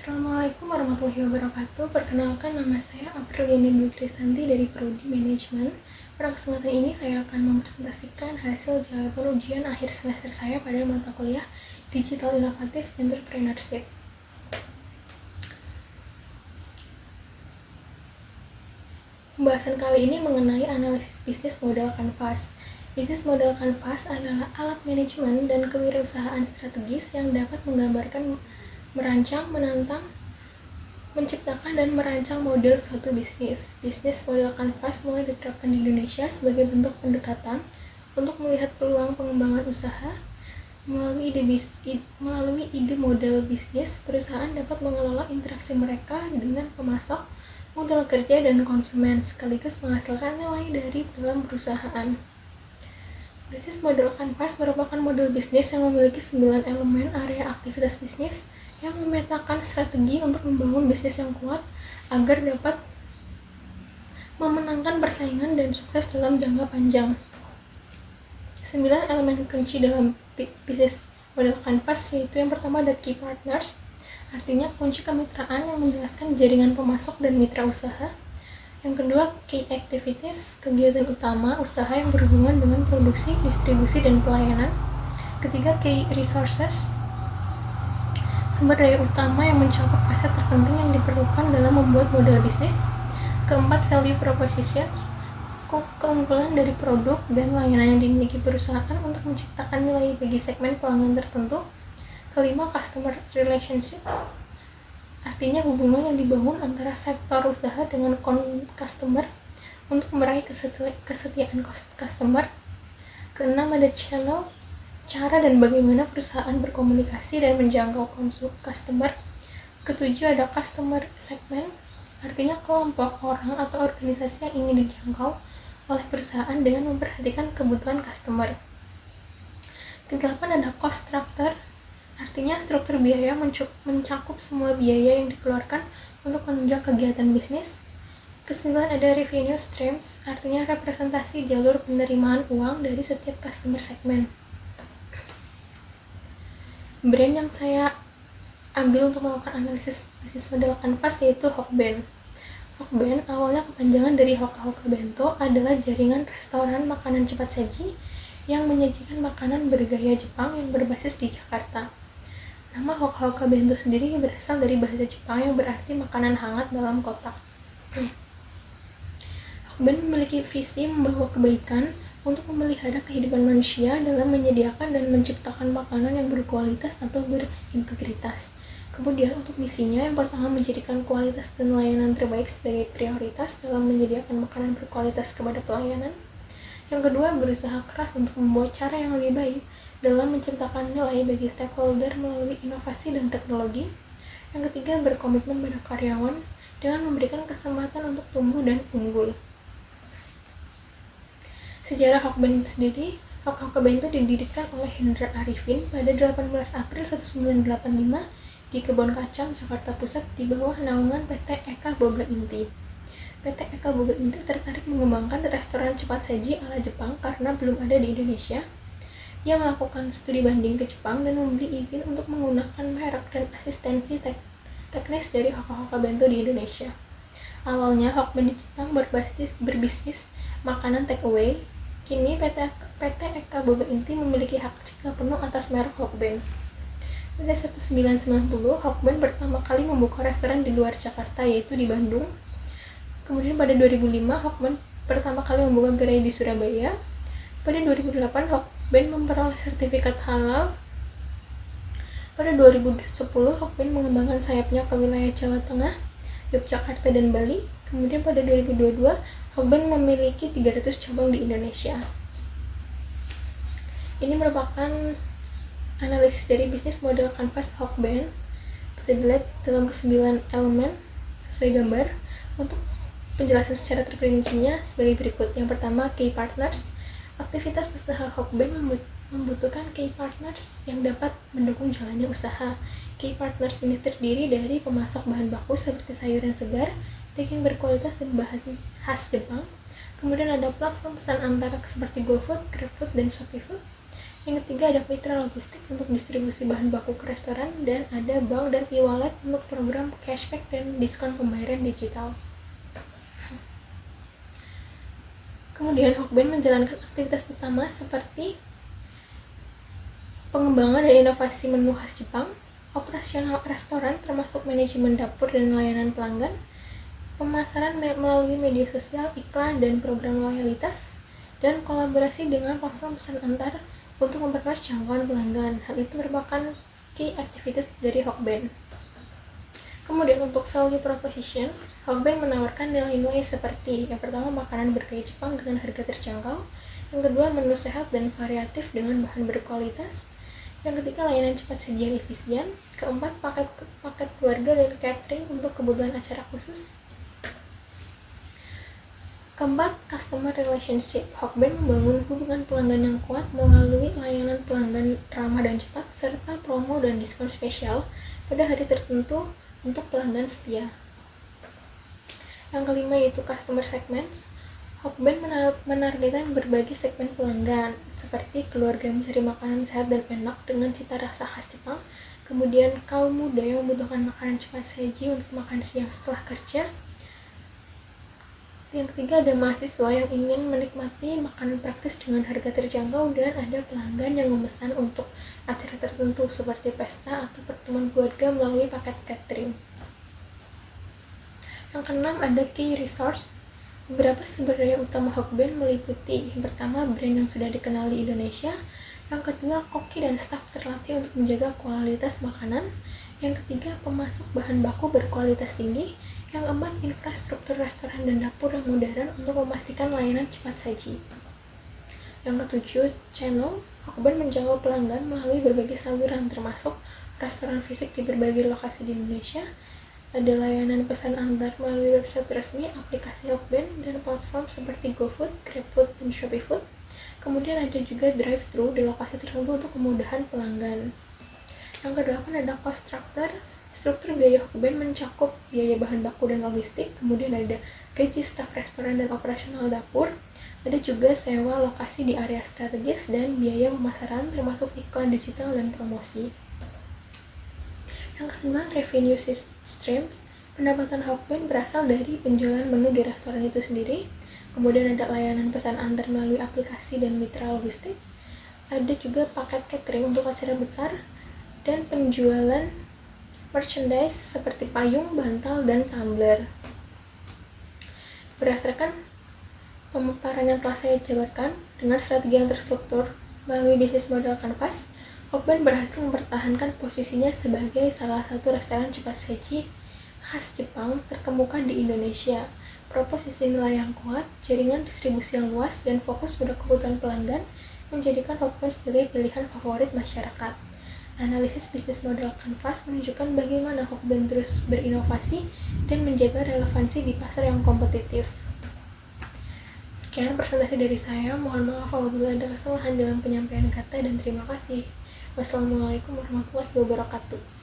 Assalamualaikum warahmatullahi wabarakatuh. Perkenalkan, nama saya Apriliana Dwi Krisanti dari Prodi Manajemen. Pada kesempatan ini saya akan mempresentasikan hasil jawaban ujian akhir semester saya pada mata kuliah Digital Inovatif Entrepreneurship. Pembahasan kali ini mengenai analisis bisnis model kanvas. Bisnis model kanvas adalah alat manajemen dan kewirausahaan strategis yang dapat menggambarkan, merancang, menantang, menciptakan dan merancang model suatu bisnis. Bisnis model kanvas mulai diterapkan di Indonesia sebagai bentuk pendekatan untuk melihat peluang pengembangan usaha. Melalui ide model bisnis, perusahaan dapat mengelola interaksi mereka dengan pemasok, modal kerja, dan konsumen, sekaligus menghasilkan nilai dari dalam perusahaan. Bisnis model kanvas merupakan model bisnis yang memiliki 9 elemen area aktivitas bisnis yang memetakan strategi untuk membangun bisnis yang kuat agar dapat memenangkan persaingan dan sukses dalam jangka panjang. 9 elemen kunci dalam bisnis model kanvas yaitu yang pertama ada key partners, artinya kunci kemitraan yang menjelaskan jaringan pemasok dan mitra usaha. Yang kedua, key activities, kegiatan utama usaha yang berhubungan dengan produksi, distribusi, dan pelayanan. Ketiga, key resources, sumber daya utama yang mencakup aset terpenting yang diperlukan dalam membuat model bisnis. Keempat, value propositions, keunggulan dari produk dan layanan yang dimiliki perusahaan untuk menciptakan nilai bagi segmen pelanggan tertentu. Kelima, customer relationships, artinya hubungan yang dibangun antara sektor usaha dengan customer untuk meraih kesetiaan customer. Keenam, ada channel, cara dan bagaimana perusahaan berkomunikasi dan menjangkau customer. Ketujuh, ada customer segment, artinya kelompok orang atau organisasi yang ingin dijangkau oleh perusahaan dengan memperhatikan kebutuhan customer. Kedelapan, ada cost structure, artinya struktur biaya mencakup semua biaya yang dikeluarkan untuk menunjang kegiatan bisnis. Kesembilan, ada revenue streams, artinya representasi jalur penerimaan uang dari setiap customer segment. Brand yang saya ambil untuk melakukan analisis bisnis model kanvas yaitu Hokben. Hokben awalnya kepanjangan dari Hoka Hoka Bento, adalah jaringan restoran makanan cepat saji yang menyajikan makanan bergaya Jepang yang berbasis di Jakarta. Nama Hoka Hoka Bento sendiri berasal dari bahasa Jepang yang berarti makanan hangat dalam kotak. Hokben memiliki visi membawa kebaikan untuk memelihara kehidupan manusia dalam menyediakan dan menciptakan makanan yang berkualitas atau berintegritas. Kemudian untuk misinya, yang pertama menjadikan kualitas dan layanan terbaik sebagai prioritas dalam menyediakan makanan berkualitas kepada pelayanan. Yang kedua, berusaha keras untuk membuat cara yang lebih baik dalam menciptakan nilai bagi stakeholder melalui inovasi dan teknologi. Yang ketiga, berkomitmen pada karyawan dengan memberikan kesempatan untuk tumbuh dan unggul. Sejarah Hokben sendiri, Hoka Hoka Bento didirikan oleh Hendra Arifin pada 18 April 1985 di Kebon Kacang, Jakarta Pusat di bawah naungan PT Eka Boga Inti. PT Eka Boga Inti tertarik mengembangkan restoran cepat saji ala Jepang karena belum ada di Indonesia. Ia melakukan studi banding ke Jepang dan memberi izin untuk menggunakan merek dan asistensi teknis dari Hoka Hoka Bento di Indonesia. Awalnya Hokben di Jepang berbisnis makanan take away. Kini PT Eka Boga Inti memiliki hak cipta penuh atas merek Hokben. Pada 1990, Hokben pertama kali membuka restoran di luar Jakarta, yaitu di Bandung. Kemudian pada 2005, Hokben pertama kali membuka gerai di Surabaya. Pada 2008, Hokben memperoleh sertifikat halal. Pada 2010, Hokben mengembangkan sayapnya ke wilayah Jawa Tengah, Yogyakarta, dan Bali. Kemudian pada 2022, Hokben memiliki 300 cabang di Indonesia. Ini merupakan analisis dari bisnis model kanvas Hokben. Bisa dilihat dalam ke-9 elemen sesuai gambar. Untuk penjelasan secara terperincinya sebagai berikut. Yang pertama, key partners. Aktivitas usaha Hokben membutuhkan key partners yang dapat mendukung jalannya usaha. Key partners ini terdiri dari pemasok bahan baku seperti sayuran segar, daging berkualitas, dan bahan khas Jepang. Kemudian ada platform pesan antar seperti GoFood, GrabFood, dan ShopeeFood. Yang ketiga ada mitra logistik untuk distribusi bahan baku ke restoran, dan ada bank dan e-wallet untuk program cashback dan diskon pembayaran digital. Kemudian Hokben menjalankan aktivitas utama seperti pengembangan dan inovasi menu khas Jepang, operasional restoran termasuk manajemen dapur dan layanan pelanggan, pemasaran melalui media sosial, iklan, dan program loyalitas, dan kolaborasi dengan platform pesan antar untuk memperluas jangkauan pelanggan. Hal itu merupakan key activities dari Hokben. Kemudian untuk value proposition, Hokben menawarkan nilai-nilai seperti yang pertama makanan bergaya Jepang dengan harga terjangkau, yang kedua menu sehat dan variatif dengan bahan berkualitas, yang ketiga layanan cepat saji yang efisien, keempat paket keluarga dan catering untuk kebutuhan acara khusus, keempat customer relationship. Hokben membangun hubungan pelanggan yang kuat melalui layanan pelanggan ramah dan cepat serta promo dan diskon spesial pada hari tertentu untuk pelanggan setia. Yang kelima yaitu customer segment. Hokben menargetkan berbagai segmen pelanggan seperti keluarga yang mencari makanan sehat dan enak dengan cita rasa khas Jepang, kemudian kaum muda yang membutuhkan makanan cepat saji untuk makan siang setelah kerja. Yang ketiga ada mahasiswa yang ingin menikmati makanan praktis dengan harga terjangkau, dan ada pelanggan yang memesan untuk acara tertentu seperti pesta atau pertemuan keluarga melalui paket catering. Yang keenam ada key resource. Beberapa sumber daya utama Hokben meliputi yang pertama brand yang sudah dikenal di Indonesia, yang kedua koki dan staf terlatih untuk menjaga kualitas makanan, yang ketiga pemasok bahan baku berkualitas tinggi, yang keempat infrastruktur restoran dan dapur yang modern untuk memastikan layanan cepat saji. Yang ketujuh channel. Hokben menjangkau pelanggan melalui berbagai saluran termasuk restoran fisik di berbagai lokasi di Indonesia, ada layanan pesan antar melalui website resmi, aplikasi Hokben, dan platform seperti GoFood, GrabFood, dan ShopeeFood. Kemudian ada juga drive-thru di lokasi tertentu untuk kemudahan pelanggan. Yang kedelapan ada cost structure. Struktur biaya Hokben mencakup biaya bahan baku dan logistik, kemudian ada gaji staf restoran dan operasional dapur, ada juga sewa lokasi di area strategis, dan biaya pemasaran termasuk iklan digital dan promosi. Yang kesembilan revenue streams. Pendapatan Hokben berasal dari penjualan menu di restoran itu sendiri, kemudian ada layanan pesan antar melalui aplikasi dan mitra logistik, ada juga paket catering untuk acara besar, dan penjualan merchandise seperti payung, bantal, dan tumbler. Berdasarkan pemaparan yang telah saya jabarkan dengan strategi yang terstruktur melalui bisnis model kanvas, Hokben berhasil mempertahankan posisinya sebagai salah satu restoran cepat saji khas Jepang terkemuka di Indonesia. Proposisi nilai yang kuat, jaringan distribusi yang luas, dan fokus pada kebutuhan pelanggan menjadikan Hokben sebagai pilihan favorit masyarakat. Analisis bisnis model kanvas menunjukkan bagaimana Hokben terus berinovasi dan menjaga relevansi di pasar yang kompetitif. Sekian presentasi dari saya. Mohon maaf apabila ada kesalahan dalam penyampaian kata, dan terima kasih. Wassalamualaikum warahmatullahi wabarakatuh.